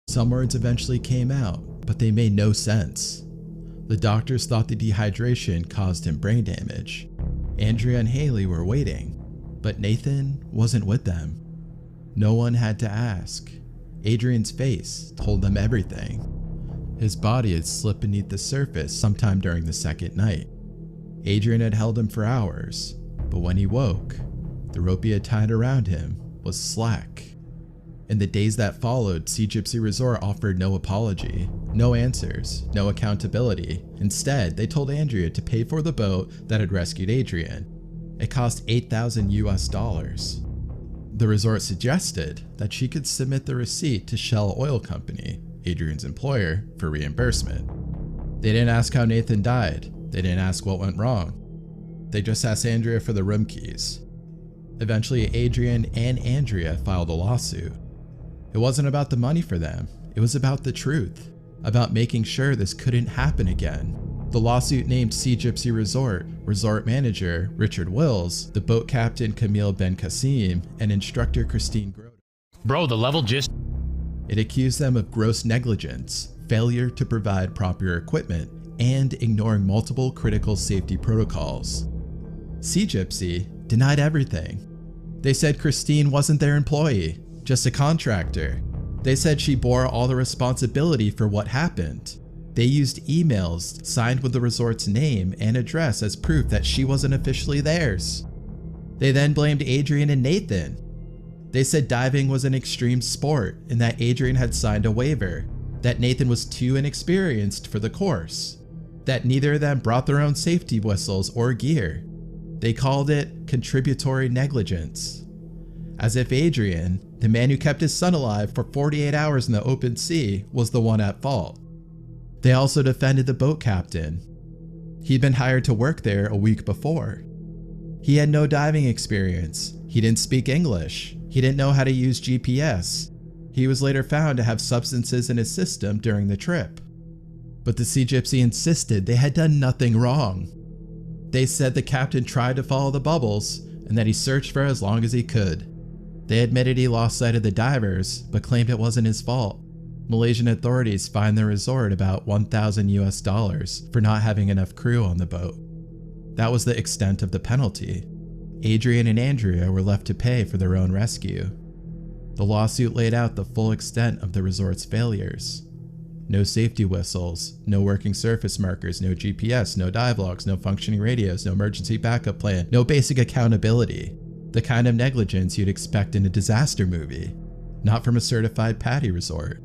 Some words eventually came out, but they made no sense. The doctors thought the dehydration caused him brain damage. Andrea and Haley were waiting, but Nathan wasn't with them. No one had to ask. Adrian's face told them everything. His body had slipped beneath the surface sometime during the second night. Adrian had held him for hours, but when he woke, the rope he had tied around him was slack. In the days that followed, Sea Gypsy Resort offered no apology, no answers, no accountability. Instead, they told Andrea to pay for the boat that had rescued Adrian. It cost $8,000. The resort suggested that she could submit the receipt to Shell Oil Company, Adrian's employer, for reimbursement. They didn't ask how Nathan died. They didn't ask what went wrong. They just asked Andrea for the room keys. Eventually, Adrian and Andrea filed a lawsuit. It wasn't about the money for them. It was about the truth, about making sure this couldn't happen again. The lawsuit named Sea Gypsy resort manager Richard Wills, the boat captain Camille Ben Kassim, and instructor Christine Grote. Bro, the level just... It accused them of gross negligence, failure to provide proper equipment, and ignoring multiple critical safety protocols. Sea Gypsy denied everything. They said Christine wasn't their employee, just a contractor. They said she bore all the responsibility for what happened. They used emails signed with the resort's name and address as proof that she wasn't officially theirs. They then blamed Adrian and Nathan. They said diving was an extreme sport and that Adrian had signed a waiver, that Nathan was too inexperienced for the course, that neither of them brought their own safety whistles or gear. They called it contributory negligence. As if Adrian, the man who kept his son alive for 48 hours in the open sea, was the one at fault. They also defended the boat captain. He'd been hired to work there a week before. He had no diving experience. He didn't speak English. He didn't know how to use GPS. He was later found to have substances in his system during the trip. But the Sea Gypsy insisted they had done nothing wrong. They said the captain tried to follow the bubbles and that he searched for as long as he could. They admitted he lost sight of the divers, but claimed it wasn't his fault. Malaysian authorities fined the resort about $1,000 for not having enough crew on the boat. That was the extent of the penalty. Adrian and Andrea were left to pay for their own rescue. The lawsuit laid out the full extent of the resort's failures. No safety whistles, no working surface markers, no GPS, no dive logs, no functioning radios, no emergency backup plan, no basic accountability. The kind of negligence you'd expect in a disaster movie, not from a certified PADI resort.